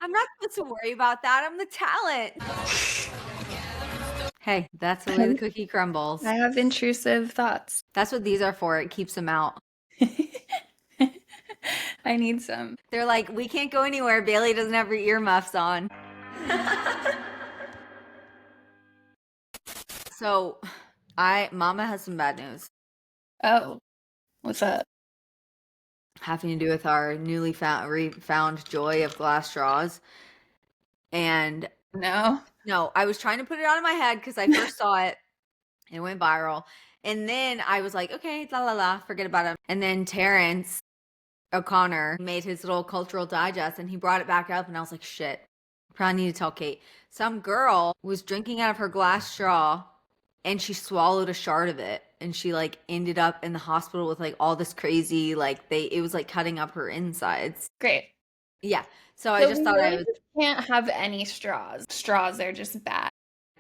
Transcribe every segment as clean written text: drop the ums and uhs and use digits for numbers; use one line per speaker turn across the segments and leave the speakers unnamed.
I'm not supposed to worry about that. I'm the talent. Hey, that's the way the cookie crumbles.
I have intrusive thoughts.
That's what these are for. It keeps them out.
I need some.
They're like, we can't go anywhere. Bailey doesn't have her earmuffs on. So, Mama has some bad news.
Oh, what's up?
Having to do with our newly found joy of glass straws. And
No.
I was trying to put it out of my head because I first saw it. It went viral. And then I was like, okay, la la la, forget about it. And then Terrence O'Connor made his little cultural digest and he brought it back up. And I was like, shit, probably need to tell Kate. Some girl was drinking out of her glass straw and she swallowed a shard of it. And she like ended up in the hospital with like all this crazy, like it was like cutting up her insides.
Great.
Yeah. So I just thought
really
I was.
Can't have any straws. Straws are just bad.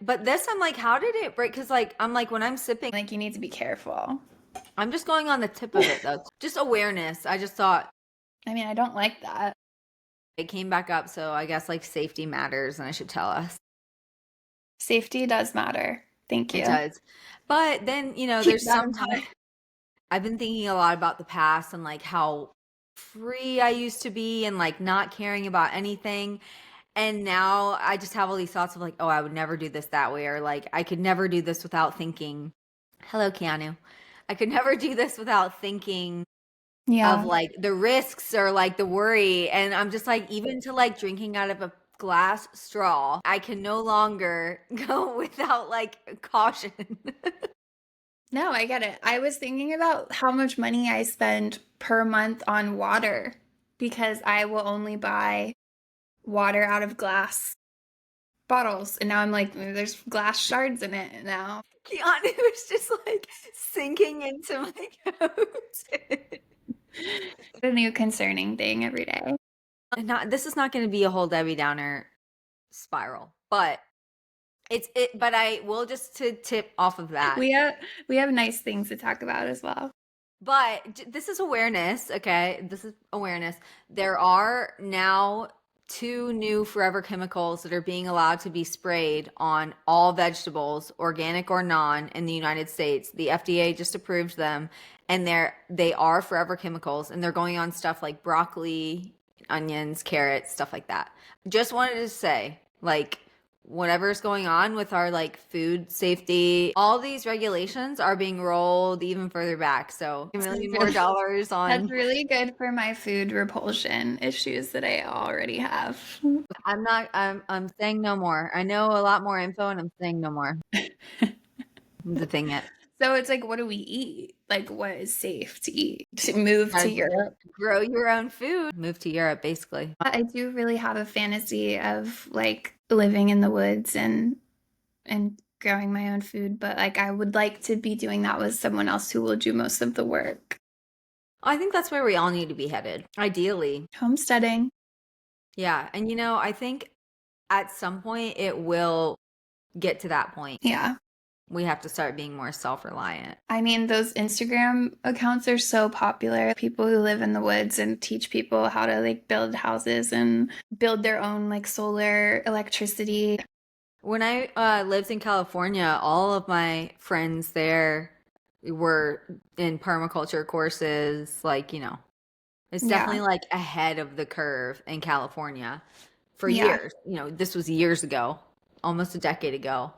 But this, I'm like, how did it break? Because like, I'm like, when I'm sipping,
Like, you need to be careful.
I'm just going on the tip of it though. Just awareness. I just thought.
I mean, I don't like that.
It came back up, so I guess like safety matters and I should tell us.
Safety does matter. Thank you.
It does. But then, there's sometimes I've been thinking a lot about the past and like how free I used to be and like not caring about anything. And now I just have all these thoughts of like, oh, I would never do this that way. Or like, I could never do this without thinking, hello, Keanu. I could never do this without thinking of like the risks or like the worry. And I'm just like, even to like drinking out of a glass straw, I can no longer go without like caution.
No, I get it. I was thinking about how much money I spend per month on water because I will only buy water out of glass bottles. And now I'm like, there's glass shards in it now.
Keanu is just like sinking into my coat.
A new concerning thing every day.
This is not going to be a whole Debbie Downer spiral, but but I will just to tip off of that.
We have nice things to talk about as well.
But this is awareness, okay? This is awareness. There are now 2 new forever chemicals that are being allowed to be sprayed on all vegetables, organic or non, in the United States. The FDA just approved them, and they are forever chemicals, and they're going on stuff like broccoli, onions, carrots, stuff like that. Just wanted to say, like, whatever's going on with our like food safety, all these regulations are being rolled even further back. So $1 million more dollars on.
That's really good for my food repulsion issues that I already have.
I'm saying no more. I know a lot more info and I'm saying no more. The thing it.
So it's like, what do we eat? Like, what is safe to eat? To move to Europe.
Grow your own food. Move to Europe, basically.
I do really have a fantasy of like living in the woods and growing my own food, but like I would like to be doing that with someone else who will do most of the work.
I think that's where we all need to be headed, ideally.
Homesteading.
Yeah. And I think at some point it will get to that point.
Yeah.
We have to start being more self-reliant.
I mean, those Instagram accounts are so popular. People who live in the woods and teach people how to like build houses and build their own like solar electricity.
When I lived in California, all of my friends there were in permaculture courses. Like, it's definitely like ahead of the curve in California for years. This was years ago, almost a decade ago.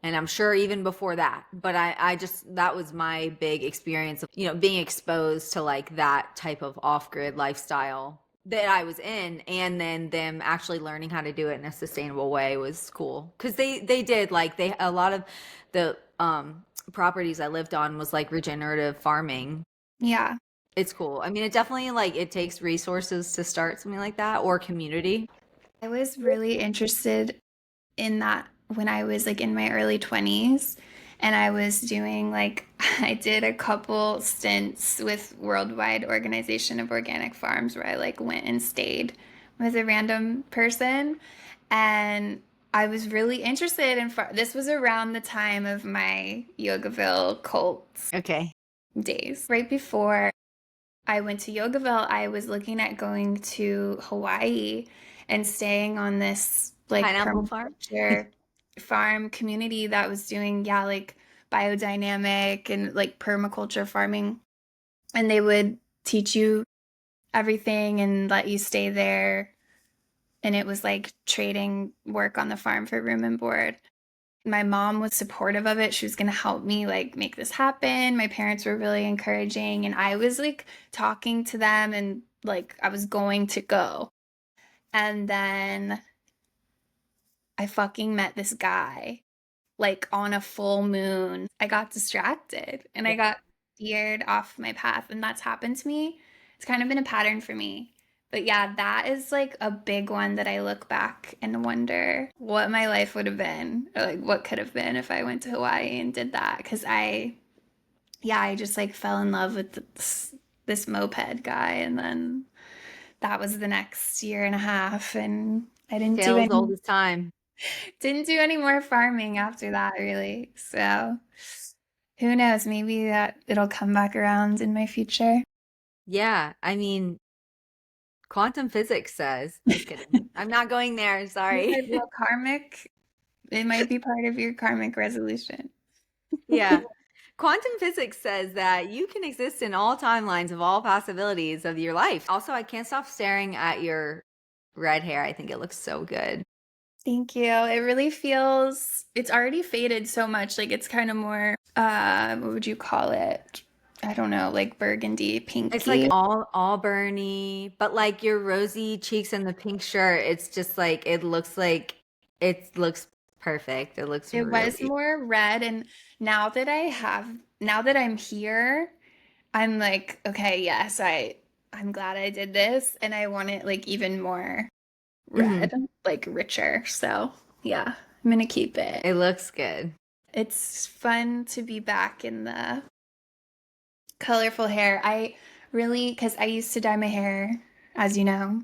And I'm sure even before that, but I just, that was my big experience of, being exposed to like that type of off-grid lifestyle that I was in. And then them actually learning how to do it in a sustainable way was cool. Cause they did like, a lot of the properties I lived on was like regenerative farming.
Yeah.
It's cool. I mean, it definitely like, it takes resources to start something like that, or community.
I was really interested in that when I was like in my early 20s, and I was doing like, I did a couple stints with Worldwide Organization of Organic Farms where I like went and stayed with a random person, and I was really interested in this was around the time of my Yogaville cults days. Right before I went to Yogaville, I was looking at going to Hawaii. and staying on this like
Pineapple farm?
permaculture farm community that was doing, yeah, like biodynamic and like permaculture farming. And they would teach you everything and let you stay there. And it was like trading work on the farm for room and board. My mom was supportive of it. She was going to help me like make this happen. My parents were really encouraging and I was like talking to them and like I was going to go. And then I fucking met this guy like on a full moon. I got distracted and I
Yeah.
got steered off my path and that's happened to me. It's kind of been a pattern for me. But yeah, that is like a big one that I look back and wonder what my life would have been or like what could have been if I went to Hawaii and did that. Because yeah, I just like fell in love with this moped guy. And then that was the next year and a half. And I
Tale as old as time.
didn't do any more farming after that, really. So who knows? Maybe that it'll come back around in my future.
Yeah, I mean, quantum physics says, just kidding. I'm not going there, sorry.
Well, karmic, it might be part of your karmic resolution.
Yeah. Quantum physics says that you can exist in all timelines of all possibilities of your life. Also, I can't stop staring at your red hair. I think it looks so good.
Thank you. It really feels, it's already faded so much. Like it's kind of more, what would you call it? I don't know, like burgundy,
It's like
pinky.
all burny, but like your rosy cheeks and the pink shirt, it's just like it looks perfect. It looks
It was
really
more red. And now that I'm here, I'm like, okay, yes, I'm glad I did this and I want it like even more
Mhm.
red, like richer. So, yeah, I'm gonna keep it.
It looks good.
It's fun to be back in the colorful hair. I really, because I used to dye my hair, as you know,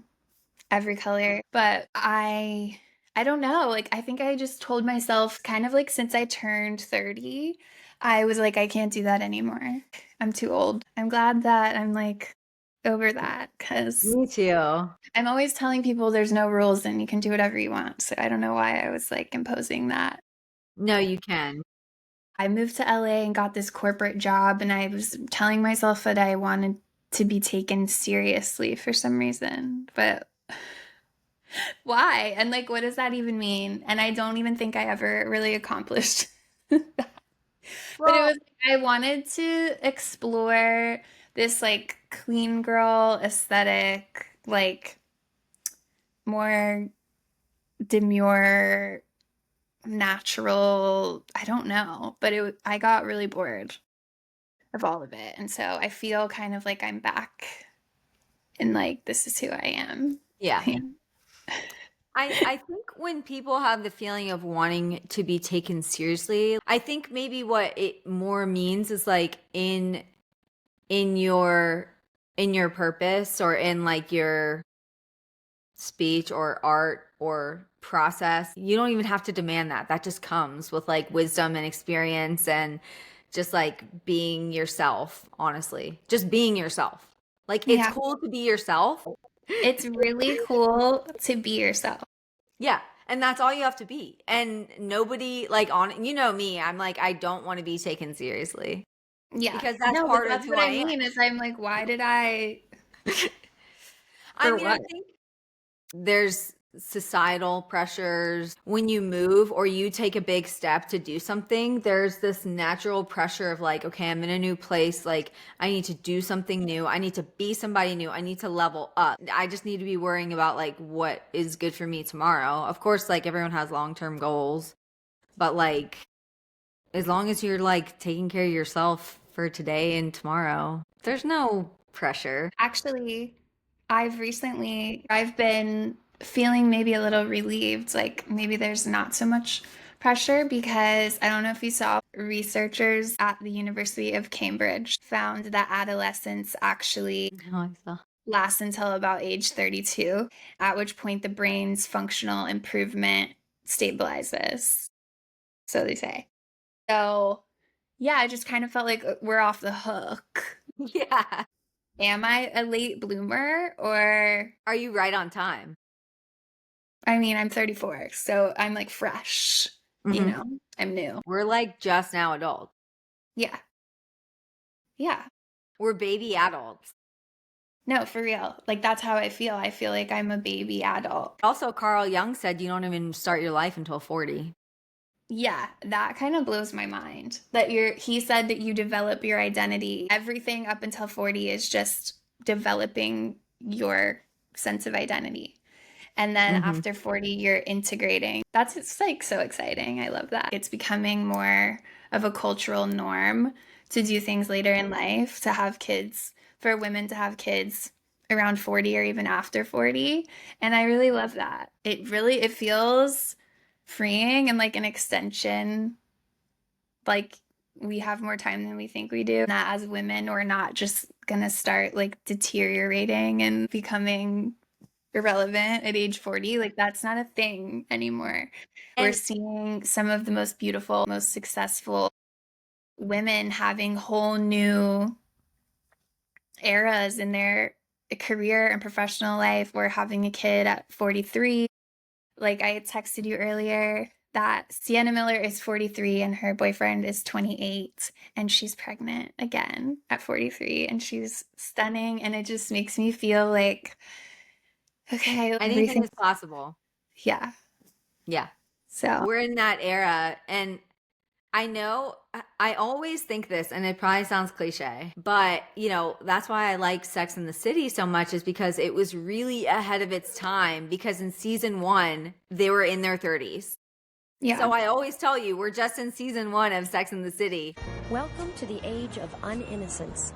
every color, but I don't know, like I think I just told myself kind of like since I turned 30, I was like I can't do that anymore. I'm too old. I'm glad that I'm like over that cuz
Me too.
I'm always telling people there's no rules and you can do whatever you want. So I don't know why I was like imposing that.
No, you can.
I moved to LA and got this corporate job and I was telling myself that I wanted to be taken seriously for some reason. But why? And like, what does that even mean? And I don't even think I ever really accomplished that. But it
Well,
was, I wanted to explore this like clean girl aesthetic, like more demure, natural. I don't know. But I got really bored of all of it. And so I feel kind of like I'm back and like, this is who I am.
yeah. I think when people have the feeling of wanting to be taken seriously, I think maybe what it more means is like in your in your purpose or in like your speech or art or process, you don't even have to demand that. That just comes with like wisdom and experience and just like being yourself, honestly. Just being yourself. Like it's
Yeah.
cool to be yourself.
It's really cool to be yourself.
Yeah. And that's all you have to be. And nobody like on you know me, I'm like I don't want to be taken seriously
Yeah.
because that's
No, but
part of
that's
who
what
I
I
am.
mean is I'm like, why did I,
I
for
mean, I
what?
think there's societal pressures when you move or you take a big step to do something. There's this natural pressure of like, okay, I'm in a new place, like I need to do something new, I need to be somebody new, I need to level up, I just need to be worrying about like what is good for me tomorrow. Of course, like everyone has long-term goals, but like as long as you're like taking care of yourself for today and tomorrow, there's no pressure.
Actually, I've been feeling maybe a little relieved, like maybe there's not so much pressure because I don't know if you saw researchers at the University of Cambridge found that adolescence actually
Oh, I saw.
lasts until about age 32, at which point the brain's functional improvement stabilizes, so they say. So, yeah, I just kind of felt like we're off the hook.
Yeah.
Am I a late bloomer or
Are you right on time?
I mean, I'm 34, so I'm like fresh,
Mm-hmm.
I'm new.
We're like just now adults.
Yeah. Yeah.
We're baby adults.
No, for real. Like that's how I feel. I feel like I'm a baby adult.
Also, Carl Jung said you don't even start your life until 40.
Yeah, that kind of blows my mind. He said that you develop your identity. Everything up until 40 is just developing your sense of identity. And then
Mm-hmm.
after 40, you're integrating. It's like so exciting. I love that. It's becoming more of a cultural norm to do things later in life, to have kids, for women to have kids around 40 or even after 40. And I really love that. It feels freeing and like an extension, like we have more time than we think we do. That as women, we're not just gonna start like deteriorating and becoming irrelevant at age 40. Like that's not a thing anymore. We're
And
seeing some of the most beautiful, most successful women having whole new eras in their career and professional life. We're having a kid at 43. Like I texted you earlier that Sienna Miller is 43 and her boyfriend is 28 and she's pregnant again at 43 and she's stunning and it just makes me feel like okay,
anything
everything.
is possible.
Yeah.
Yeah.
So,
We're in that era. And I know I always think this, and it probably sounds cliche, but that's why I like Sex and the City so much, is because it was really ahead of its time. Because in season 1, they were in their 30s.
yeah.
So I always tell you, we're just in season 1 of Sex and the City.
Welcome to the age of uninnocence.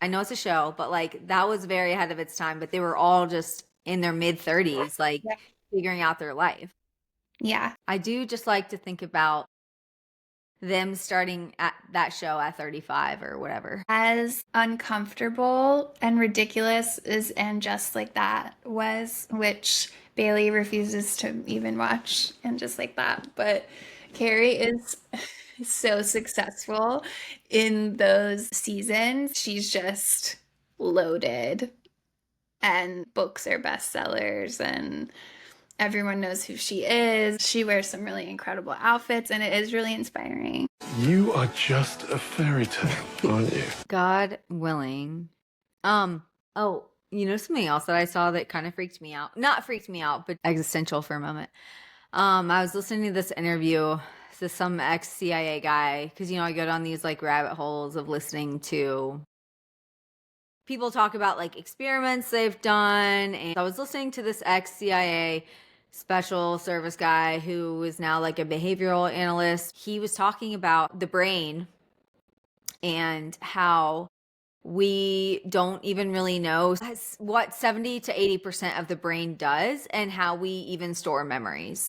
I know it's a show, but like that was very ahead of its time. But they were all just in their mid 30s, like
Yeah.
figuring out their life.
Yeah.
I do just like to think about them starting at that show at 35 or whatever.
As uncomfortable and ridiculous as And Just Like That was, which Bailey refuses to even watch, And Just Like That. But Carrie is so successful in those seasons. She's just loaded, and books are bestsellers, and everyone knows who she is. She wears some really incredible outfits, and it is really inspiring.
You are just a fairy tale, aren't you?
God willing. Oh, something else that I saw that kind of freaked me out. Not freaked me out, but existential for a moment. I was listening to this interview to some ex-CIA guy, because I go down these like rabbit holes of listening to people talk about like experiments they've done. And I was listening to this ex-CIA special service guy who is now like a behavioral analyst. He was talking about the brain and how we don't even really know what 70 to 80% of the brain does and how we even store memories.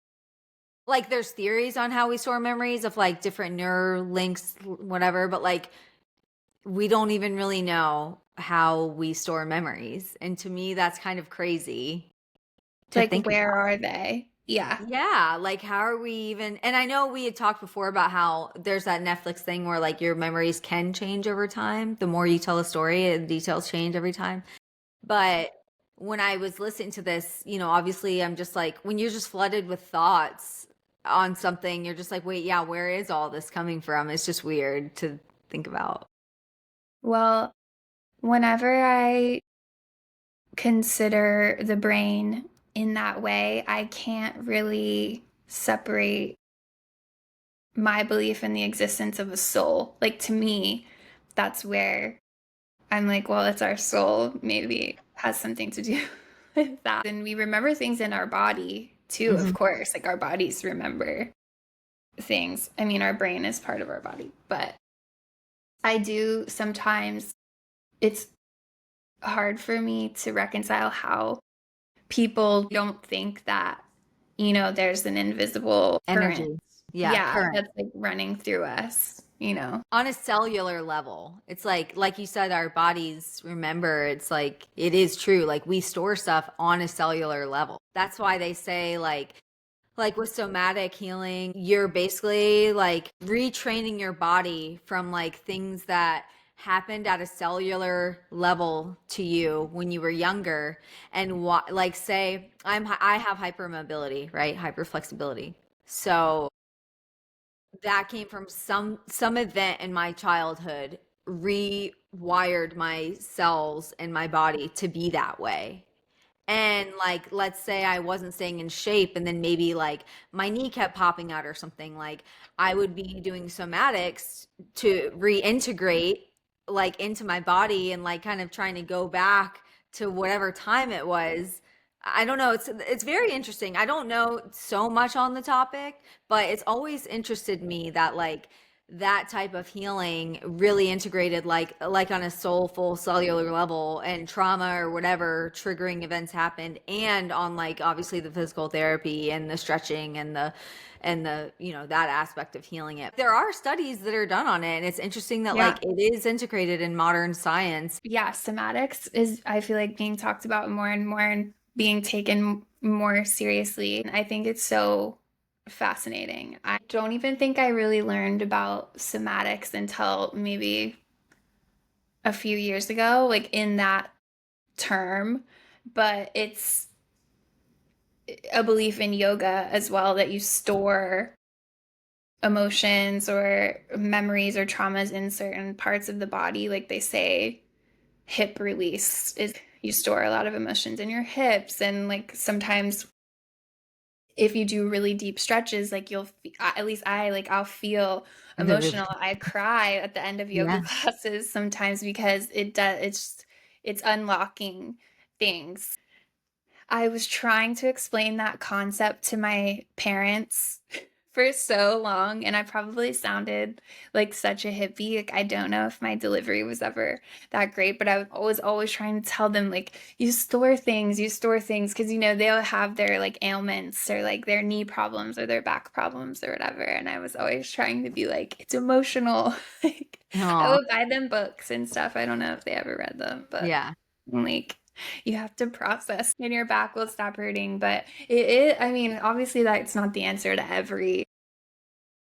Like there's theories on how we store memories of like different neural links, whatever, but like we don't even really know how we store memories. And to me, that's kind of crazy to
Like,
think
where
about.
are they? Yeah.
Yeah, like how are we even, and I know we had talked before about how there's that Netflix thing where like your memories can change over time. The more you tell a story, the details change every time. But when I was listening to this, obviously I'm just like, when you're just flooded with thoughts on something, you're just like, wait, yeah, where is all this coming from? It's just weird to think about.
Well, whenever I consider the brain in that way, I can't really separate my belief in the existence of a soul. Like, to me, that's where I'm like, well, it's our soul. Maybe it has something to do with that. And we remember things in our body too, of
Mhm.
course. Like, our bodies remember things. I mean, our brain is part of our body, but I do sometimes, it's hard for me to reconcile how people don't think that, there's an invisible current.
Energy. Yeah,
Yeah,
current.
that's like running through us.
On a cellular level, it's like you said, our bodies remember. It's like it is true, like we store stuff on a cellular level. That's why they say like with somatic healing, you're basically like retraining your body from like things that happened at a cellular level to you when you were younger, and what, like, say I have hypermobility, right? Hyperflexibility. So that came from some event in my childhood rewired my cells in my body to be that way. And like, let's say I wasn't staying in shape and then maybe like my knee kept popping out or something, like I would be doing somatics to reintegrate like into my body and like kind of trying to go back to whatever time it was. I don't know. It's very interesting. I don't know so much on the topic, but it's always interested me that like that type of healing really integrated like on a soulful cellular level, and trauma or whatever triggering events happened, and on like obviously the physical therapy and the stretching and the that aspect of healing it. There are studies that are done on it, and it's interesting that like it is integrated in modern science.
Yeah, somatics is, I feel like, being talked about more and more and being taken more seriously. I think it's so fascinating. I don't even think I really learned about somatics until maybe a few years ago, like in that term, but it's a belief in yoga as well that you store emotions or memories or traumas in certain parts of the body. Like they say, hip release is you store a lot of emotions in your hips, and like sometimes if you do really deep stretches, like you'll at least I'll feel emotional. I cry at the end of yoga
Yeah.
classes sometimes because it's unlocking things. I was trying to explain that concept to my parents for so long, and I probably sounded like such a hippie. Like, I don't know if my delivery was ever that great, but I was always trying to tell them, like, you store things, because, they'll have their like ailments or like their knee problems or their back problems or whatever. And I was always trying to be like, it's emotional. Like, I
Aw.
would buy them books and stuff. I don't know if they ever read them, but
Yeah.
like, you have to process and your back will stop hurting. But I mean, obviously that's not the answer to every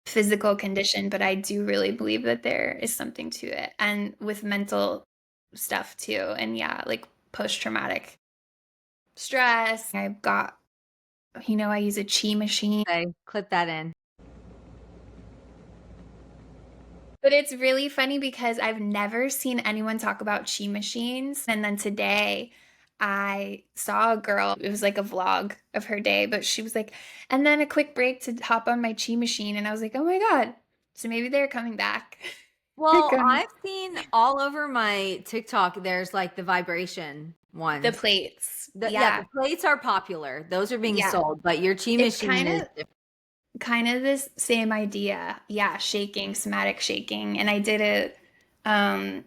physical condition, but I do really believe that there is something to it. And with mental stuff too. And yeah, like post-traumatic stress. I've got, I use a chi machine.
Okay, clip that in.
But it's really funny because I've never seen anyone talk about chi machines. And then today I saw a girl, it was like a vlog of her day, but she was like, and then a quick break to hop on my chi machine. And I was like, oh my God. So maybe they're coming back.
Well, I've seen all over my TikTok, there's like the vibration
The
ones.
plates.
Yeah, the
Yeah.
plates are popular. Those are being
Yeah.
sold, but your chi
It's
machine is different.
kind of this same idea. Yeah, shaking, somatic shaking. And I did it, and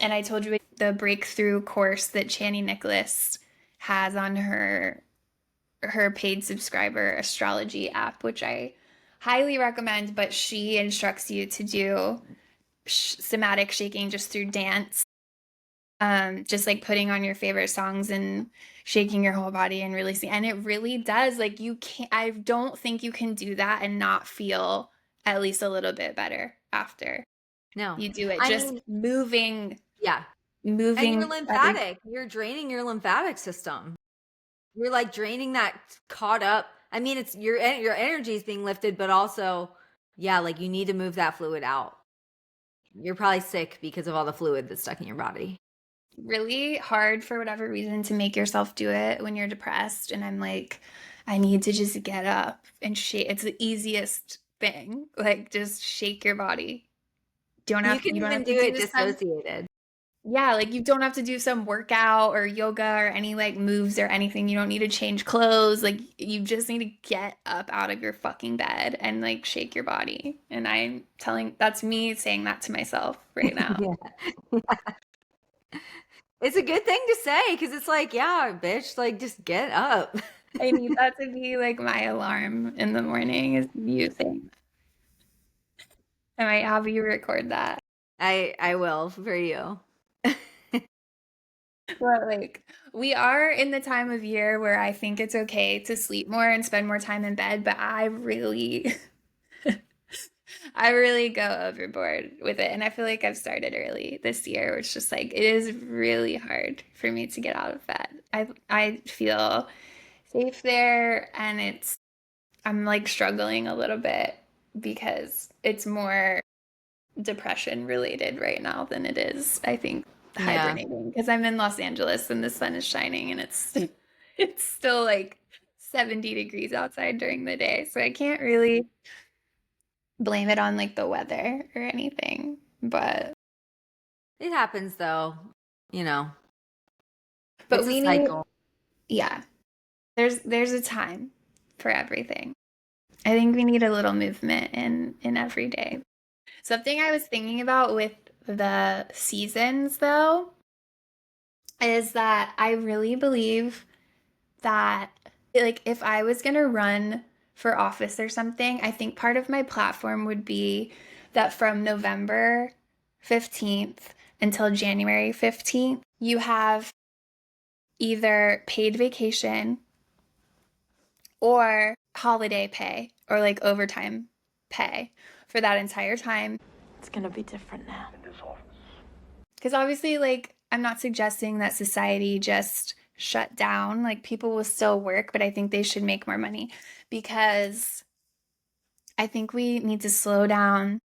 I told you the breakthrough course that Chani Nicholas has on her paid subscriber astrology app, which I highly recommend. But she instructs you to do somatic shaking just through dance, just like putting on your favorite songs and shaking your whole body and releasing. And it really does. Like, you can't. I don't think you can do that and not feel at least a little bit better after
No.
you do it.
I
Just
mean,
moving.
yeah. And you're lymphatic. You're draining your lymphatic system. You're like draining that caught up. I mean, it's your energy is being lifted, but also, yeah, like you need to move that fluid out. You're probably sick because of all the fluid that's stuck in your body.
Really hard for whatever reason to make yourself do it when you're depressed. And I'm like, I need to just get up and shake. It's the easiest thing. Like, just shake your body.
You can
You don't
even
have
do
to
it
do some,
dissociated.
yeah, like you don't have to do some workout or yoga or any like moves or anything. You don't need to change clothes. Like, you just need to get up out of your fucking bed and like shake your body. And that's me saying that to myself right now.
Yeah. It's a good thing to say because it's like, yeah, bitch, like just get up.
I need that to be like my alarm in the morning, is you saying that. I might have you record that.
I will for you.
But like, we are in the time of year where I think it's okay to sleep more and spend more time in bed, but I really go overboard with it. And I feel like I've started early this year, where it's just like it is really hard for me to get out of bed. I feel safe there, and I'm like struggling a little bit because it's more depression related right now than it is, I think,
Yeah.
hibernating, because I'm in Los Angeles and the sun is shining and it's still like 70 degrees outside during the day. So I can't really blame it on like the weather or anything. But
It happens though, you know. It's a
we need,
cycle.
yeah. There's a time for everything. I think we need a little movement in every day. Something I was thinking about with the seasons though is that I really believe that, like, if I was going to run for office or something, I think part of my platform would be that from November 15th until January 15th, you have either paid vacation or holiday pay or like overtime pay for that entire time.
It's gonna be different now.
Because obviously, like, I'm not suggesting that society just shut down. Like, people will still work, but I think they should make more money, because I think we need to slow down.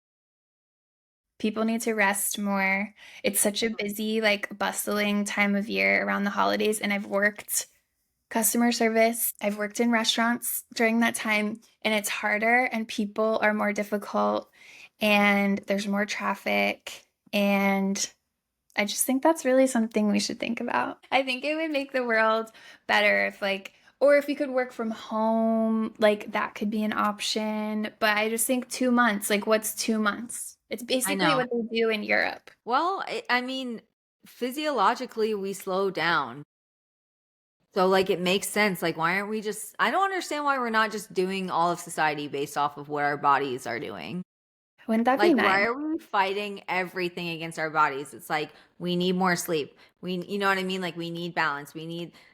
People need to rest more. It's such a busy, like, bustling time of year around the holidays. And I've worked customer service, I've worked in restaurants during that time, and it's harder, and people are more difficult, and there's more traffic. And I just think that's really something we should think about. I think it would make the world better if, like, or if you could work from home, like that could be an option. But I just think 2 months, like, what's 2 months? It's
I
basically
know.
what they do in Europe.
Well, I mean, physiologically, we slow down. So, like, it makes sense. Like, why aren't we just, I don't understand why we're not just doing all of society based off of what our bodies are doing.
Wouldn't that be
Like, why
nice?
are we fighting everything against our bodies? It's like, we need more sleep. You know what I mean? Like, we need balance.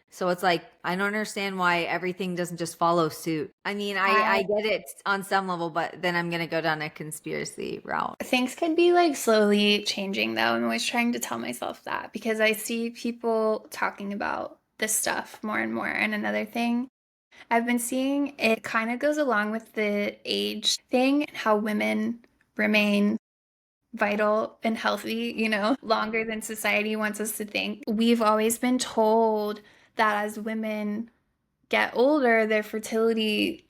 So it's like, I don't understand why everything doesn't just follow suit. I mean, I get it on some level, but then I'm going to go down a conspiracy route.
Things could be like slowly changing though. I'm always trying to tell myself that, because I see people talking about this stuff more and more. And another thing I've been seeing, it kind of goes along with the age thing, how women remain vital and healthy, longer than society wants us to think. We've always been told that as women get older, their fertility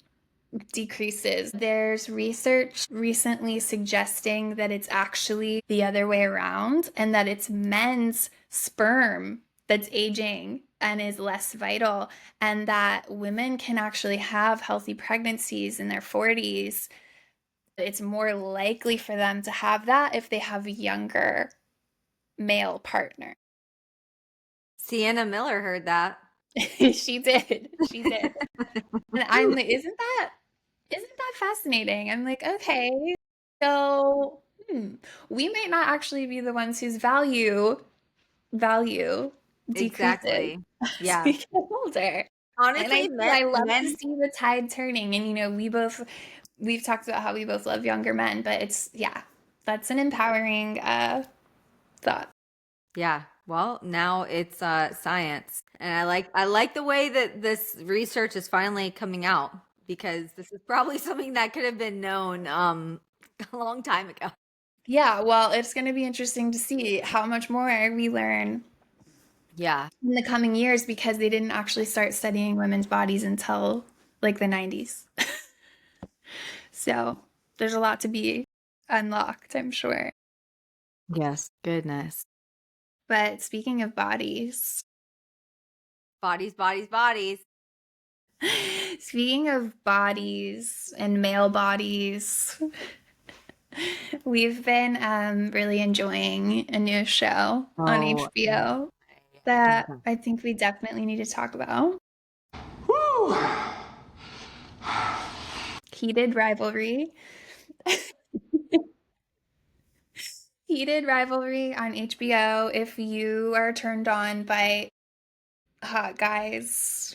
decreases. There's research recently suggesting that it's actually the other way around, and that it's men's sperm that's aging and is less vital, and that women can actually have healthy pregnancies in their 40s. It's more likely for them to have that if they have a younger male partner.
Sienna Miller heard that.
She did. She did. And I'm like, isn't that fascinating? I'm like, okay, so we might not actually be the ones whose value decreases
Exactly.
as
Yeah.
we get older. And
Honestly,
I love to
men,
see the tide turning. And we've talked about how we both love younger men, but that's an empowering thought.
yeah. Well, now it's science. And I like the way that this research is finally coming out, because this is probably something that could have been known a long time ago.
Yeah, well, it's going to be interesting to see how much more we learn
Yeah.
in the coming years, because they didn't actually start studying women's bodies until like the 90s. So there's a lot to be unlocked, I'm sure.
Yes. Goodness.
But speaking of bodies,
Bodies, bodies, bodies.
speaking of bodies and male bodies, we've been really enjoying a new show on
Oh,
HBO that I think we definitely need to talk about.
Woo!
Heated Rivalry. Heated Rivalry on HBO. If you are turned on by hot guys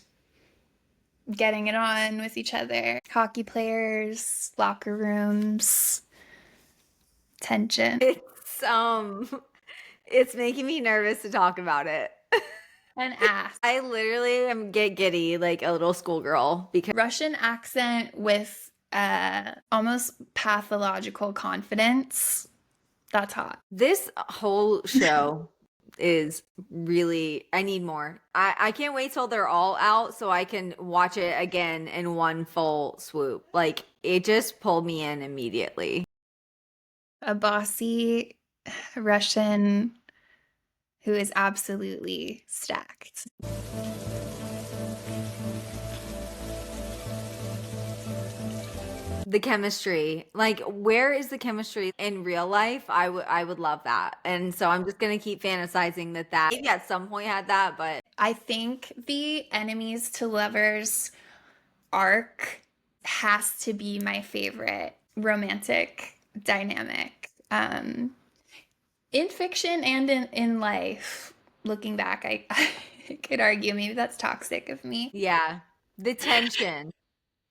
getting it on with each other, hockey players, locker rooms, tension.
It's making me nervous to talk about it.
An ass.
I literally am get giddy like a little schoolgirl because
Russian accent with almost pathological confidence. That's hot.
this whole show is really, I need more. I can't wait till they're all out so I can watch it again in one full swoop. Like it just pulled me in immediately.
A bossy Russian who is absolutely stacked.
The chemistry, like where is the chemistry in real life? I would love that. And so I'm just gonna keep fantasizing that maybe at some point had that, but
I think the enemies to lovers arc has to be my favorite romantic dynamic. In fiction and in life, looking back, I could argue maybe that's toxic of me.
yeah, the tension.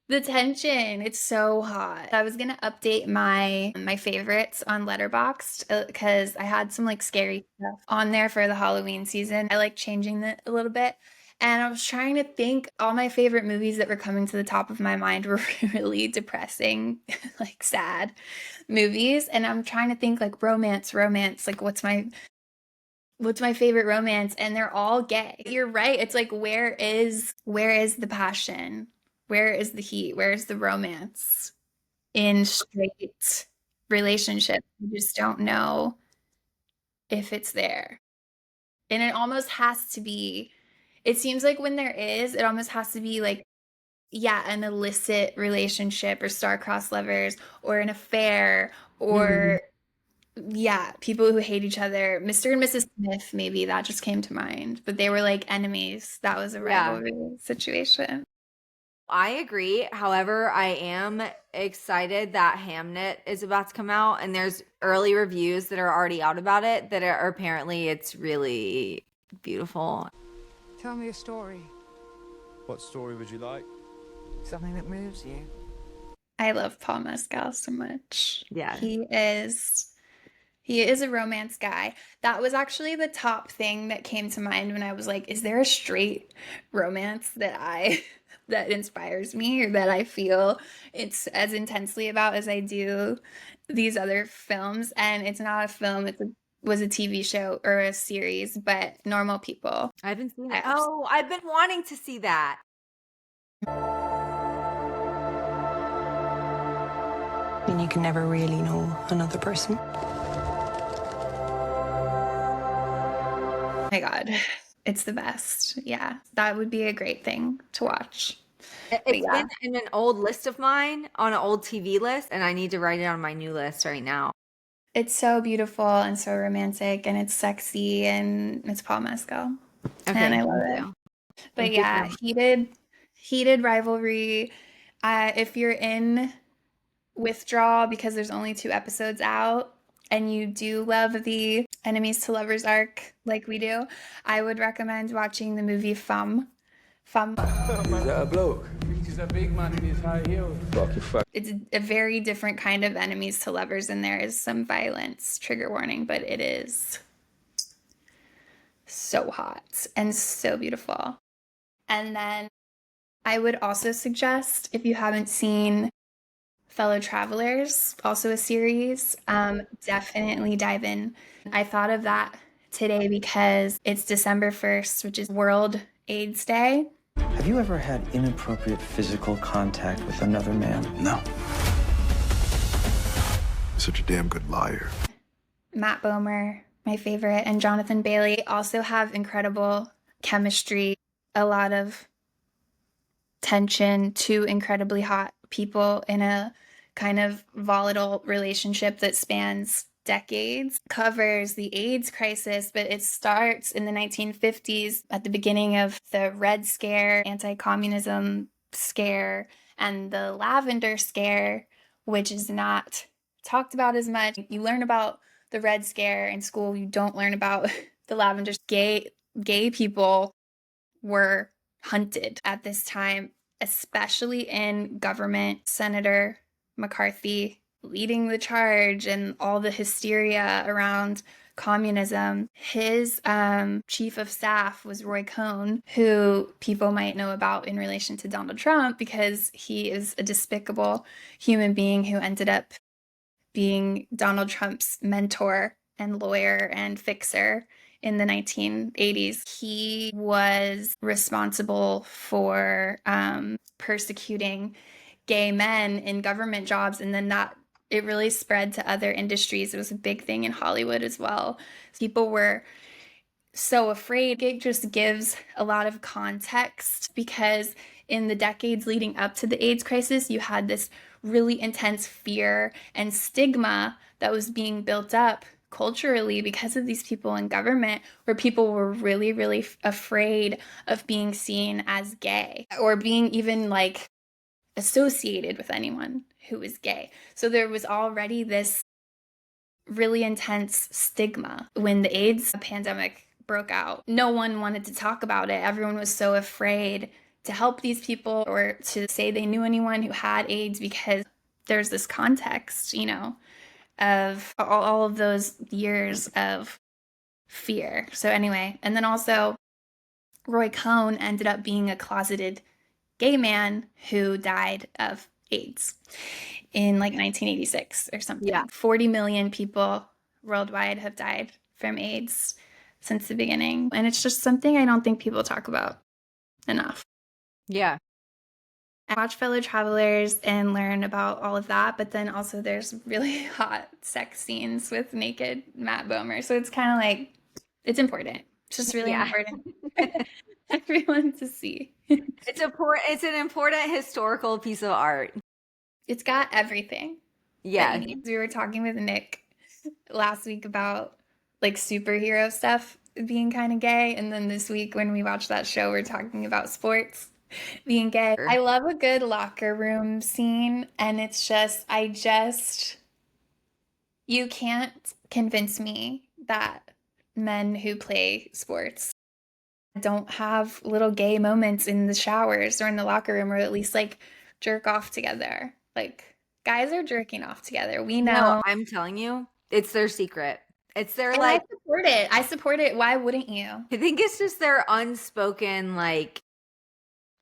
The tension, it's so hot. I was gonna update my favorites on Letterboxd because I had some like scary stuff on there for the Halloween season. I like changing it a little bit. And I was trying to think all my favorite movies that were coming to the top of my mind were really depressing, like sad movies. And I'm trying to think like romance, like what's my favorite romance? And they're all gay. You're right. It's like where is the passion? Where is the heat? Where is the romance in straight relationships? You just don't know if it's there. And it almost has to be, it seems like when there is, it almost has to be like, yeah, an illicit relationship or star-crossed lovers or an affair or, yeah, people who hate each other. Mr. and Mrs. Smith, maybe that just came to mind, but they were like enemies. That was a
Yeah.
rivalry situation.
I agree. However, I am excited that Hamnet is about to come out, and there's early reviews that are already out about it that are apparently it's really beautiful.
Tell me a story.
What story would you like?
Something that moves you.
I love Paul Mescal so much.
Yeah.
He is a romance guy. That was actually the top thing that came to mind when I was like, is there a straight romance that inspires me or that I feel it's as intensely about as I do these other films? And it's not a film, was a TV show or a series, but Normal People.
I haven't seen
I
it. Oh, I've been wanting to see that.
And you can never really know another person.
Oh my God, it's the best. Yeah, that would be a great thing to watch.
It's been in an old list of mine on an old TV list, and I need to write it on my new list right now.
It's so beautiful and so romantic, and it's sexy, and it's Paul Mescal.
Okay,
and I love
thank
it.
you.
But
Thank you
yeah,
so much.
heated rivalry. If you're in withdrawal because there's only 2 episodes out, and you do love the enemies to lovers arc like we do, I would recommend watching the movie Femme.
Is that a bloke?
He's a big man in his high heels.
Fuck.
It's a very different kind of enemies to lovers, and there is some violence, trigger warning, but it is so hot and so beautiful. And then I would also suggest, if you haven't seen Fellow Travelers, also a series, definitely dive in. I thought of that today because it's December 1st, which is World AIDS Day.
Have you ever had inappropriate physical contact with another man?
No. Such a damn good liar.
Matt Bomer, my favorite, and Jonathan Bailey also have incredible chemistry, a lot of tension, 2 incredibly hot people in a kind of volatile relationship that spans decades, covers the AIDS crisis, but it starts in the 1950s at the beginning of the Red Scare, anti-communism scare, and the Lavender Scare, which is not talked about as much. You learn about the Red Scare in school, you don't learn about the Lavender. Gay people were hunted at this time, especially in government. Senator McCarthy leading the charge and all the hysteria around communism. His chief of staff was Roy Cohn, who people might know about in relation to Donald Trump because he is a despicable human being who ended up being Donald Trump's mentor and lawyer and fixer in the 1980s. He was responsible for persecuting gay men in government jobs, and then that it really spread to other industries. It was a big thing in Hollywood as well. People were so afraid. It just gives a lot of context because in the decades leading up to the AIDS crisis, you had this really intense fear and stigma that was being built up culturally because of these people in government, where people were really, really afraid of being seen as gay or being even like associated with anyone who was gay. So there was already this really intense stigma. When the AIDS pandemic broke out, no one wanted to talk about it. Everyone was so afraid to help these people or to say they knew anyone who had AIDS because there's this context, you know, of all of those years of fear. So anyway, and then also Roy Cohn ended up being a closeted gay man who died of AIDS in like 1986 or something.
Yeah.
40 million people worldwide have died from AIDS since the beginning. And it's just something I don't think people talk about enough.
Yeah.
I watch Fellow Travelers and learn about all of that, but then also there's really hot sex scenes with naked Matt Bomer. So it's kind of like, it's important. It's just really important for everyone to see.
It's an important historical piece of art.
It's got everything.
Yeah.
We were talking with Nick last week about like superhero stuff being kind of gay. And then this week when we watched that show, we're talking about sports being gay. I love a good locker room scene. And it's just, you can't convince me that men who play sports don't have little gay moments in the showers or in the locker room, or at least like jerk off together. Like guys are jerking off together. We know.
No, I'm telling you, it's their secret. It's their
And
like.
I support it. Why wouldn't you?
I think it's just their unspoken like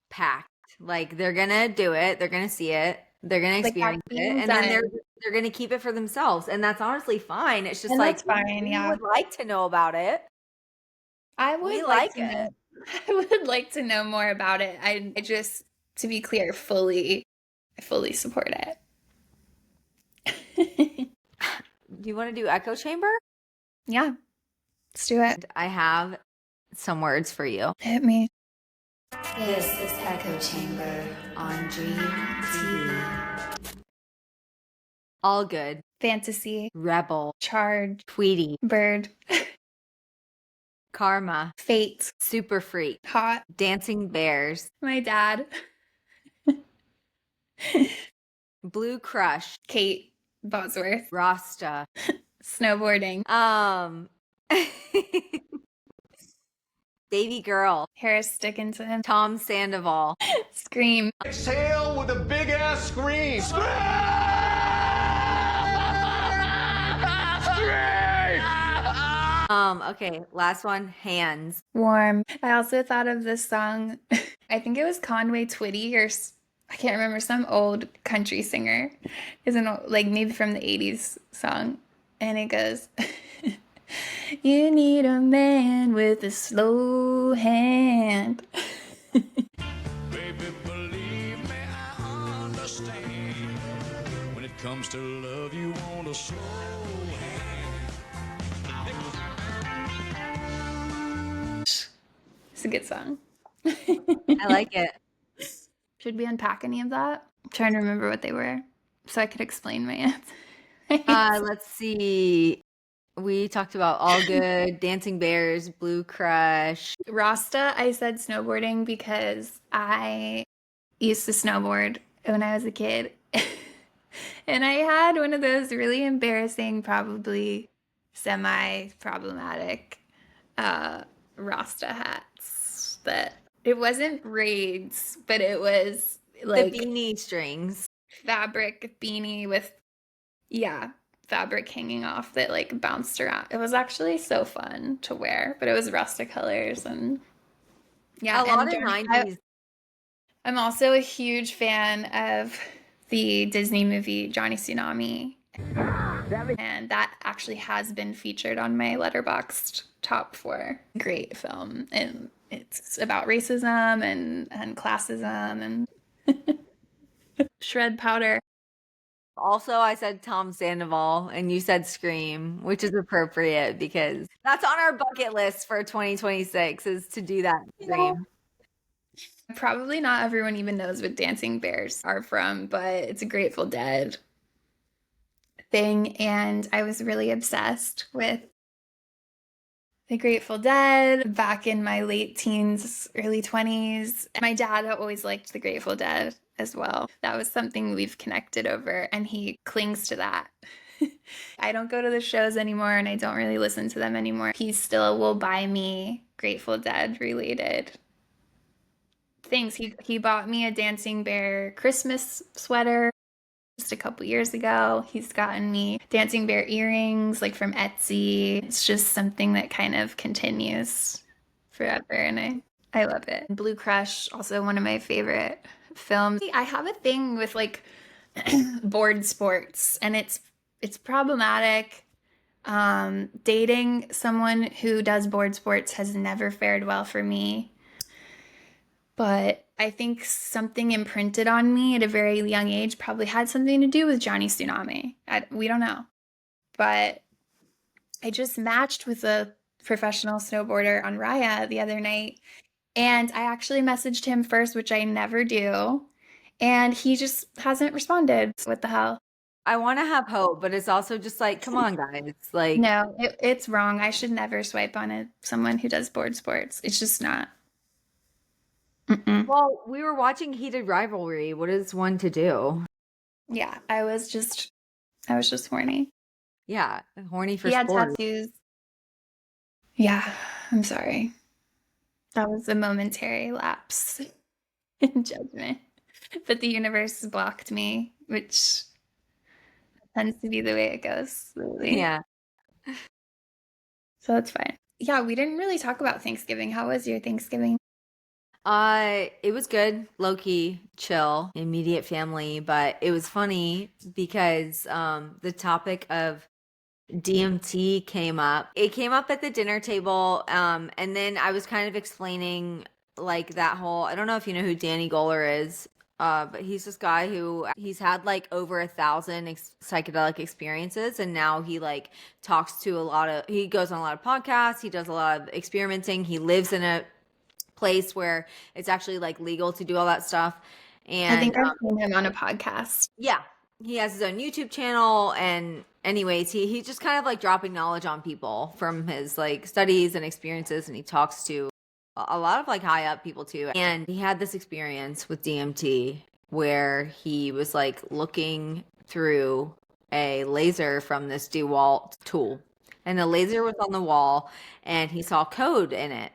pact. Like they're gonna do it. They're gonna see it. They're gonna experience it, and then they're gonna keep it for themselves. And that's honestly fine. It's just like
that's fine. Yeah,
would like to know about it.
I would like to know. I would like to know more about it. I just, to be clear, I fully support it.
Do you want to do echo chamber?
Yeah, let's do it.
I have some words for you.
Hit me.
This is Echo Chamber on Dream TV.
All good.
Fantasy.
Rebel.
Charge.
Tweety.
Bird.
Karma.
Fate.
Super freak.
Hot.
Dancing bears.
My dad.
Blue crush.
Kate Bosworth.
Rasta.
Snowboarding.
Baby girl.
Harris Dickinson.
Tom Sandoval.
Scream.
Exhale with a big ass scream.
Okay, last one, hands.
Warm. I also thought of this song. I think it was Conway Twitty or I can't remember, some old country singer. Isn't like maybe from the 80s song. And it goes, you need a man with a slow hand.
Baby, believe me, I understand. When it comes to love, you want a slow hand.
It's a good song.
I like it.
Should we unpack any of that? I'm trying to remember what they were so I could explain my answer.
Let's see. We talked about All Good, Dancing Bears, Blue Crush.
Rasta, I said snowboarding because I used to snowboard when I was a kid. And I had one of those really embarrassing, probably semi-problematic Rasta hats that it wasn't braids, but it was like
the beanie strings.
Fabric beanie with Yeah, fabric hanging off that like bounced around. It was actually so fun to wear, but it was rustic colors and yeah.
A lot
And
of 90s.
I'm also a huge fan of the Disney movie Johnny Tsunami. And that actually has been featured on my Letterboxd top 4. Great film. And it's about racism and classism and shred powder.
Also, I said Tom Sandoval and you said Scream, which is appropriate because that's on our bucket list for 2026 is to do that Scream.
Probably not everyone even knows what dancing bears are from, but it's a Grateful Dead thing. And I was really obsessed with the Grateful Dead back in my late teens, early 20s. My dad always liked the Grateful Dead as well. That was something we've connected over, and he clings to that. I don't go to the shows anymore, and I don't really listen to them anymore. He still will buy me Grateful Dead related things. He bought me a Dancing Bear Christmas sweater just a couple years ago. He's gotten me Dancing Bear earrings like from Etsy. It's just something that kind of continues forever, and I love it. Blue Crush, also one of my favorite films. I have a thing with like board sports, and it's problematic. Dating someone who does board sports has never fared well for me. But I think something imprinted on me at a very young age probably had something to do with Johnny Tsunami. We don't know. But I just matched with a professional snowboarder on Raya the other night. And I actually messaged him first, which I never do. And he just hasn't responded. What the hell?
I want to have hope, but it's also just like, come on, guys. Like,
no, it's wrong. I should never swipe on someone who does board sports. It's just not.
Well, we were watching Heated Rivalry. What is one to do?
Yeah, I was just horny.
Yeah, horny for
He had
sport.
tattoos. Yeah, I'm sorry. That was a momentary lapse in judgment. But the universe blocked me, which tends to be the way it goes. Really.
Yeah.
So that's fine. Yeah, we didn't really talk about Thanksgiving. How was your Thanksgiving?
It was good, low key, chill, immediate family, but it was funny because the topic of DMT came up. It came up at the dinner table, and then I was kind of explaining like that whole, I don't know if you know who Danny Goller is, but he's this guy who he's had like over 1,000 psychedelic experiences, and now he like talks to he goes on a lot of podcasts, he does a lot of experimenting, he lives in a place where it's actually like legal to do all that stuff. And
I think I've seen him on a podcast.
Yeah. He has his own YouTube channel, and anyways, he just kind of like dropping knowledge on people from his like studies and experiences, and he talks to a lot of like high up people too. And he had this experience with DMT where he was like looking through a laser from this DeWalt tool, and the laser was on the wall, and he saw code in it.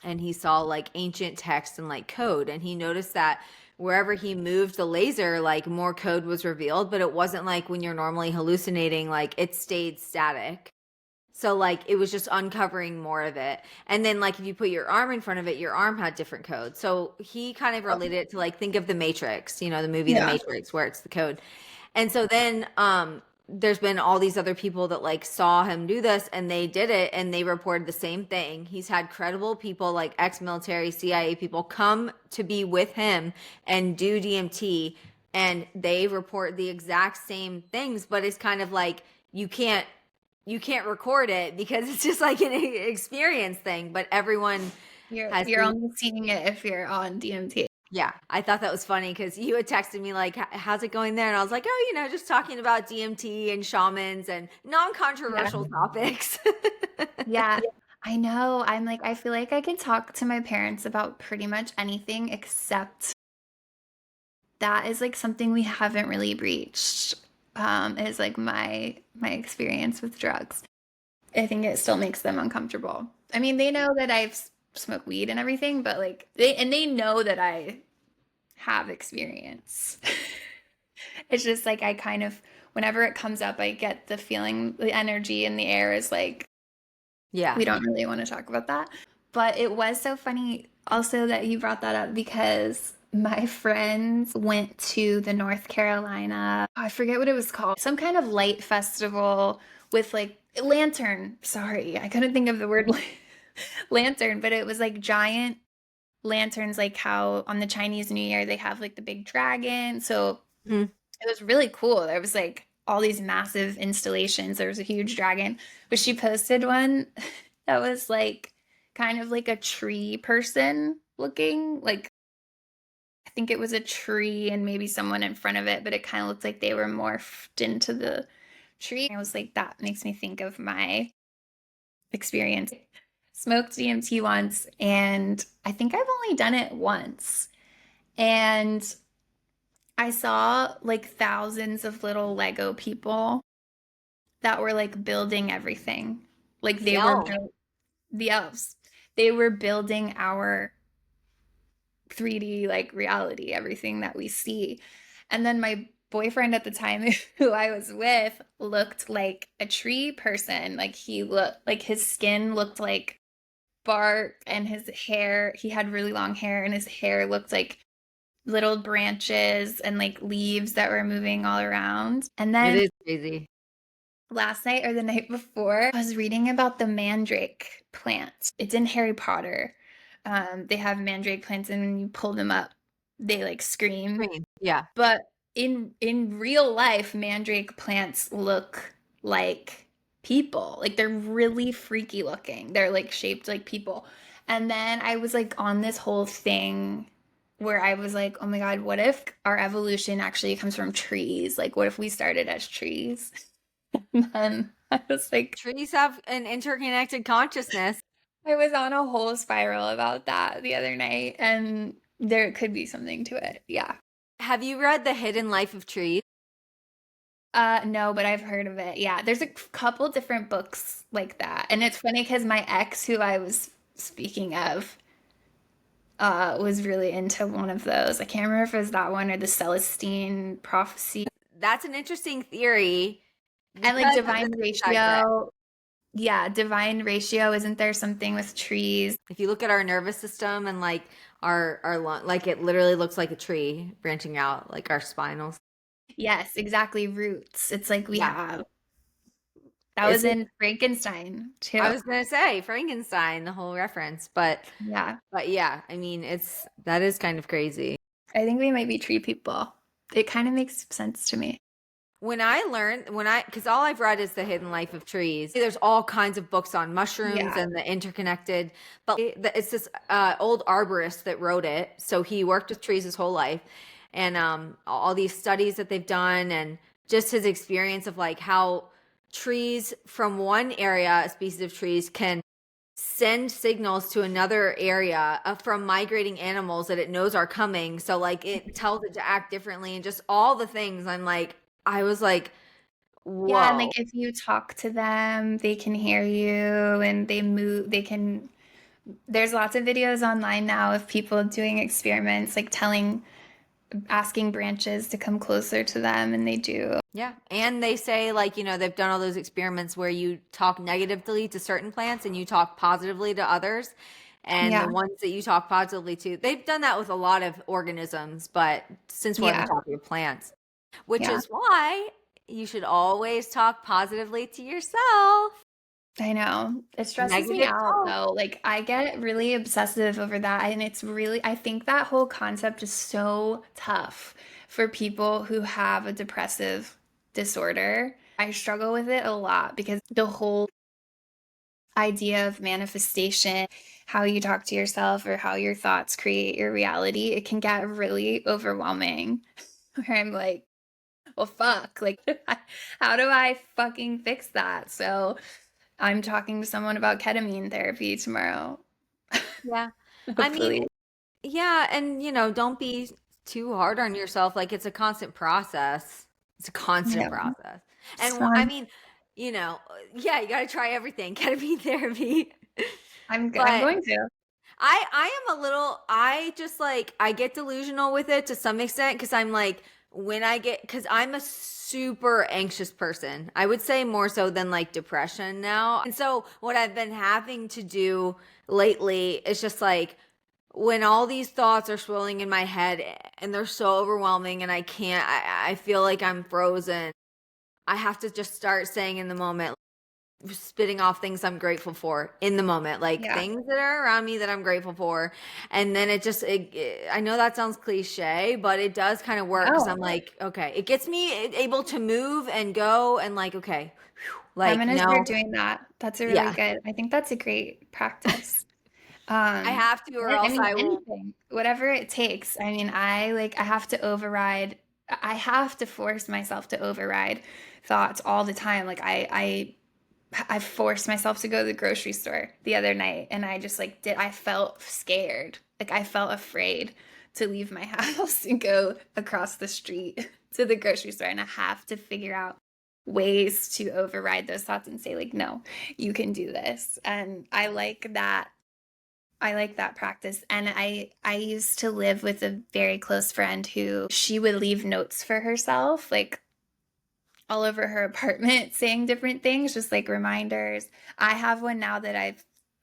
And he saw like ancient text and like code, and he noticed that wherever he moved the laser, like more code was revealed, but it wasn't like when you're normally hallucinating, like it stayed static. So like it was just uncovering more of it. And then like if you put your arm in front of it, your arm had different code. So he kind of related it to like, think of The Matrix, you know, the movie The Matrix, where it's the code. And so then there's been all these other people that like saw him do this, and they did it, and they reported the same thing. He's had credible people like ex-military, CIA people come to be with him and do DMT, and they report the exact same things, but it's kind of like you can't record it because it's just like an experience thing, but everyone
you're only seeing it if you're on DMT.
Yeah, I thought that was funny because you had texted me like, how's it going there? And I was like, oh, you know, just talking about DMT and shamans and non-controversial topics.
Yeah, I know. I'm like, I feel like I can talk to my parents about pretty much anything, except that is like something we haven't really breached, is like my experience with drugs. I think it still makes them uncomfortable. I mean, they know that I've smoke weed and everything, but like they know that I have experience. It's just like I kind of whenever it comes up, I get the feeling, the energy in the air is like,
Yeah.
we don't really want to talk about that. But it was so funny also that you brought that up because my friends went to the North Carolina, I forget what it was called, some kind of light festival with like lantern. Sorry, I couldn't think of the word lantern, but it was like giant lanterns, like how on the Chinese New Year they have like the big dragon. So it was really cool. There was like all these massive installations. There was a huge dragon, but she posted one that was like kind of like a tree person looking, like I think it was a tree and maybe someone in front of it, but it kind of looked like they were morphed into the tree. I was like, that makes me think of my experience. Smoked DMT once, and I think I've only done it once. And I saw like thousands of little Lego people that were like building everything. Like they were the elves. They were building our 3D like reality, everything that we see. And then my boyfriend at the time who I was with looked like a tree person. Like he looked like his skin looked like bark, and his hair, he had really long hair, and his hair looked like little branches and like leaves that were moving all around. And then
it is crazy.
Last night or the night before, I was reading about the mandrake plant. It's in Harry Potter. They have mandrake plants, and when you pull them up, they like scream.
Yeah.
But in real life, mandrake plants look like people. Like they're really freaky looking. They're like shaped like people. And then I was like on this whole thing where I was like, oh my God, what if our evolution actually comes from trees? Like, what if we started as trees? And then I was like,
trees have an interconnected consciousness.
I was on a whole spiral about that the other night, and there could be something to it. Yeah.
Have you read The Hidden Life of Trees?
No, but I've heard of it. Yeah, there's a couple different books like that. And it's funny because my ex, who I was speaking of, was really into one of those. I can't remember if it was that one or the Celestine Prophecy.
That's an interesting theory.
And like divine ratio. Yeah, divine ratio. Isn't there something with trees?
If you look at our nervous system and like our like it literally looks like a tree branching out, like our spinals.
Yes, exactly. Roots. It's like we have. That was in Frankenstein too.
I was gonna say Frankenstein, the whole reference, but yeah, I mean, that is kind of crazy.
I think we might be tree people. It kind of makes sense to me.
Because all I've read is The Hidden Life of Trees. There's all kinds of books on mushrooms and the interconnected, but it's this old arborist that wrote it. So he worked with trees his whole life, and all these studies that they've done, and just his experience of like how trees from one area, a species of trees, can send signals to another area from migrating animals that it knows are coming. So like it tells it to act differently, and just all the things. I was like, whoa.
Yeah, and like if you talk to them, they can hear you, and they move, there's lots of videos online now of people doing experiments, like asking branches to come closer to them, and they do.
Yeah, and they say like, they've done all those experiments where you talk negatively to certain plants and you talk positively to others. And the ones that you talk positively to, they've done that with a lot of organisms, but since we're on the topic of plants, which is why you should always talk positively to yourself.
I know. It stresses me out though. Like I get really obsessive over that. And I think that whole concept is so tough for people who have a depressive disorder. I struggle with it a lot because the whole idea of manifestation, how you talk to yourself or how your thoughts create your reality, it can get really overwhelming. Where I'm like, well, fuck, like, how do I fucking fix that? So I'm talking to someone about ketamine therapy tomorrow.
Yeah. I mean, yeah. And, don't be too hard on yourself. Like, it's a constant process. It's a constant process. And I mean, you got to try everything. Ketamine therapy.
I'm going to.
I am I get delusional with it to some extent because I'm like, when I get, because I'm a super anxious person, I would say more so than like depression now. And so what I've been having to do lately is just like, when all these thoughts are swirling in my head and they're so overwhelming and I feel like I'm frozen, I have to just start saying in the moment, spitting off things I'm grateful for in the moment, like things that are around me that I'm grateful for. And then I know that sounds cliche, but it does kind of work because I'm like, okay, it gets me able to move and go and like, okay, like
I'm gonna start doing that. That's a really good, I think that's a great practice.
I have to, or else I will.
Anything, whatever it takes. I mean, I have to override. I have to force myself to override thoughts all the time. Like I forced myself to go to the grocery store the other night, and I just like I felt scared. Like I felt afraid to leave my house and go across the street to the grocery store, and I have to figure out ways to override those thoughts and say like, no, you can do this. And I like that practice. And I used to live with a very close friend who she would leave notes for herself, like all over her apartment saying different things, just like reminders. I have one now that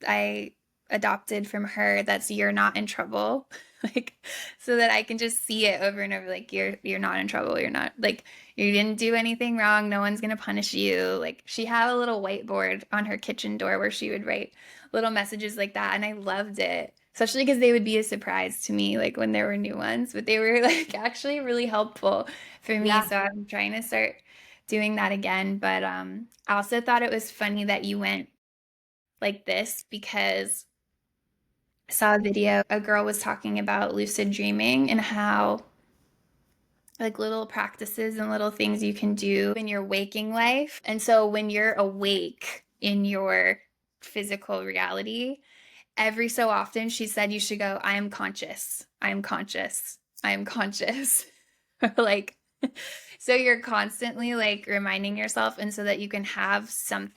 I adopted from her that's "you're not in trouble," like so that I can just see it over and over, like you're not in trouble, you're not, like you didn't do anything wrong, no one's gonna punish you. Like she had a little whiteboard on her kitchen door where she would write little messages like that, and I loved it, especially because they would be a surprise to me, like when there were new ones, but they were like actually really helpful for me. So I'm trying to start doing that again. But I also thought it was funny that you went like this, because I saw a video, a girl was talking about lucid dreaming and how like little practices and little things you can do in your waking life. And so when you're awake in your physical reality, every so often she said you should go, I am conscious, I am conscious, I am conscious. Like, so you're constantly like reminding yourself, and so that you can have some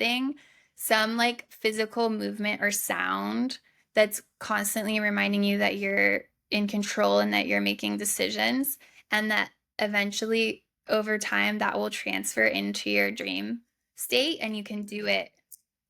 like physical movement or sound that's constantly reminding you that you're in control and that you're making decisions, and that eventually over time that will transfer into your dream state, and you can do it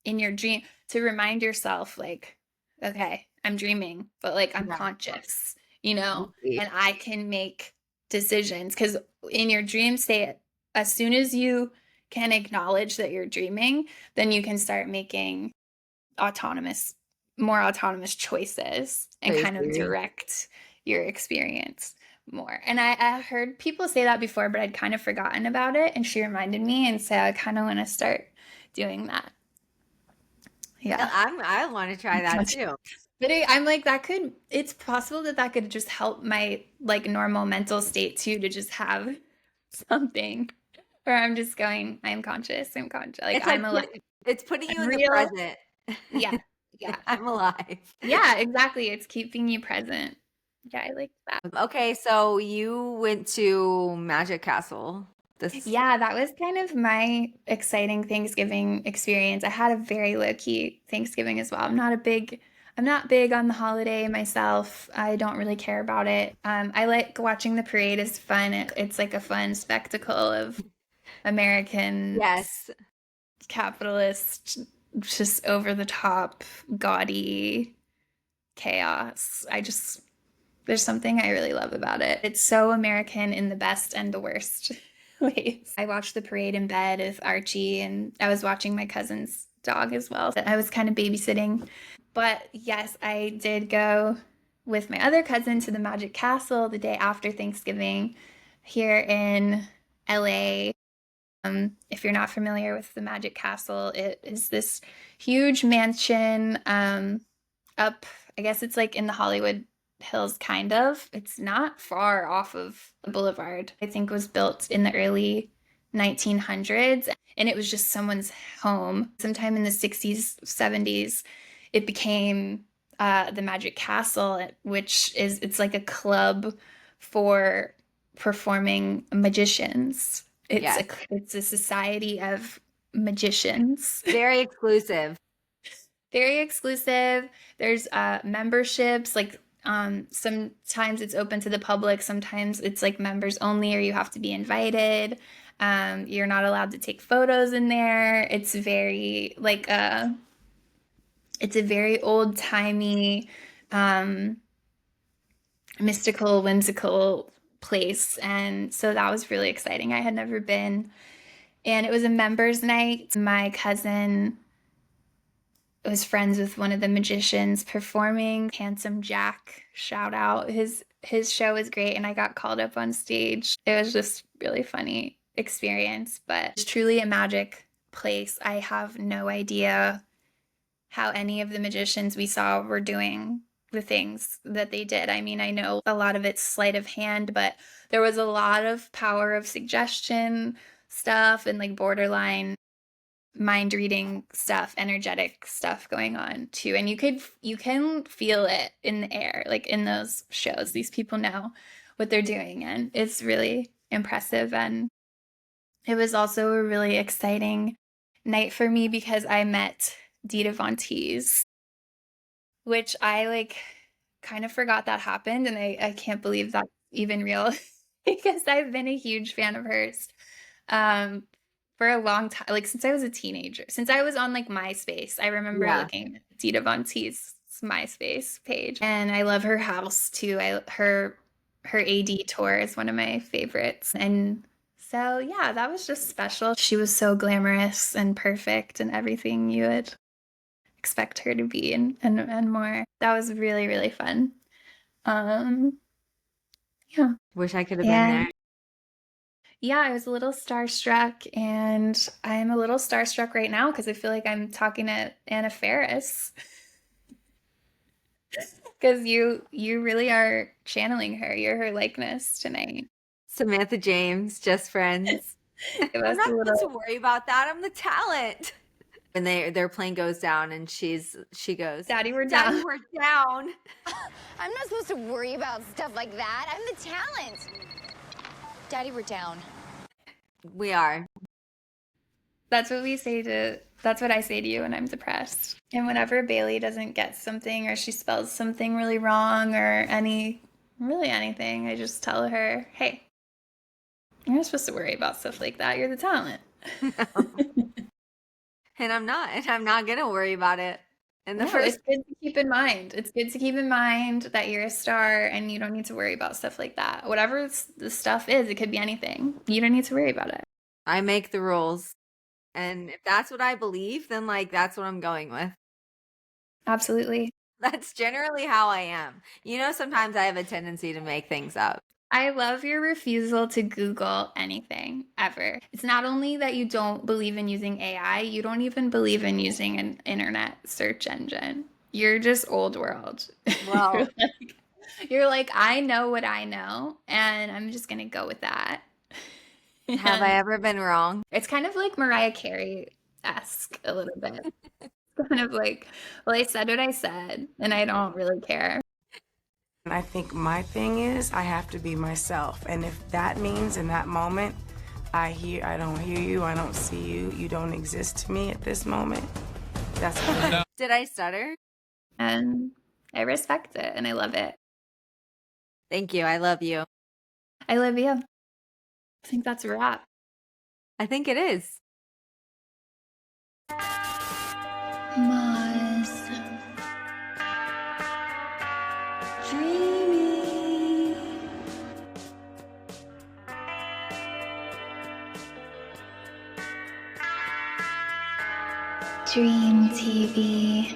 in your dream to remind yourself like, okay, I'm dreaming, but like I'm conscious, and I can make decisions. Because in your dream state, as soon as you can acknowledge that you're dreaming, then you can start making more autonomous choices and kind of direct your experience more. And I heard people say that before, but I'd kind of forgotten about it, and she reminded me, and so I kind of want to start doing that. Yeah,
I want to try that too.
But I'm like, it's possible that could just help my like normal mental state too, to just have something where I'm just going, I'm conscious, I'm conscious. Like I'm alive.
It's putting you in the present.
Yeah.
I'm alive.
Yeah, exactly. It's keeping you present. Yeah, I like that.
Okay, so you went to Magic Castle.
Yeah, that was kind of my exciting Thanksgiving experience. I had a very low-key Thanksgiving as well. I'm not big on the holiday myself. I don't really care about it. I like watching the parade. Is fun. It's like a fun spectacle of American capitalist, just over the top, gaudy chaos. There's something I really love about it. It's so American in the best and the worst ways. I watched the parade in bed with Archie, and I was watching my cousin's dog as well. I was kind of babysitting. But yes, I did go with my other cousin to the Magic Castle the day after Thanksgiving here in LA. If you're not familiar with the Magic Castle, it is this huge mansion up, I guess it's like in the Hollywood Hills, kind of. It's not far off of the boulevard. I think was built in the early 1900s, and it was just someone's home. Sometime in the 60s, 70s, it became the Magic Castle, which it's like a club for performing magicians. It's a society of magicians.
Very exclusive.
Very exclusive. There's memberships, like Sometimes it's open to the public. Sometimes it's like members only, or you have to be invited. You're not allowed to take photos in there. It's very like it's a very old-timey, mystical, whimsical place. And so that was really exciting. I had never been. And it was a members night. My cousin was friends with one of the magicians performing. Handsome Jack, shout out. His show was great, and I got called up on stage. It was just really funny experience, but it's truly a magic place. I have no idea how any of the magicians we saw were doing the things that they did. I mean, I know a lot of it's sleight of hand, but there was a lot of power of suggestion stuff and like borderline mind reading stuff, energetic stuff going on too. And you can feel it in the air, like in those shows. These people know what they're doing, and it's really impressive. And it was also a really exciting night for me because I met Dita von Teese, which I like kind of forgot that happened, and I can't believe that's even real because I've been a huge fan of hers for a long time, like since I was a teenager, since I was on like MySpace. I remember looking at Dita von Teese's MySpace page, and I love her house too. Her AD tour is one of my favorites, and so yeah, that was just special. She was so glamorous and perfect and everything you would expect her to be, and more. That was really, really fun. Yeah.
Wish I could have been there.
Yeah, I was a little starstruck, and I'm a little starstruck right now because I feel like I'm talking to Anna Faris. Because you really are channeling her. You're her likeness tonight.
Samantha James, just friends. I'm not supposed to worry about that. I'm the talent. And their plane goes down, and she goes,
Daddy, we're down.
Daddy, we're down.
I'm not supposed to worry about stuff like that. I'm the talent. Daddy, we're down.
We are.
That's what I say to you when I'm depressed. And whenever Bailey doesn't get something, or she spells something really wrong, or anything, I just tell her, hey, you're not supposed to worry about stuff like that. You're the talent.
And I'm not. And I'm not going to worry about it.
It's good to keep in mind. It's good to keep in mind that you're a star and you don't need to worry about stuff like that. Whatever the stuff is, it could be anything. You don't need to worry about it.
I make the rules. And if that's what I believe, then like that's what I'm going with.
Absolutely.
That's generally how I am. You know, sometimes I have a tendency to make things up.
I love your refusal to Google anything ever. It's not only that you don't believe in using AI, you don't even believe in using an internet search engine. You're just old world.
Well,
you're like, I know what I know, and I'm just going to go with that.
Have I ever been wrong?
It's kind of like Mariah Carey-esque a little bit. It's kind of like, well, I said what I said, and I don't really care.
I think my thing is I have to be myself. And if that means in that moment, I don't hear you, I don't see you, you don't exist to me at this moment, that's fine.
Did I stutter?
And I respect it, and I love it.
Thank you. I love you.
I love you. I think that's a wrap.
I think it is.
Mars. Dreamy. Dream TV.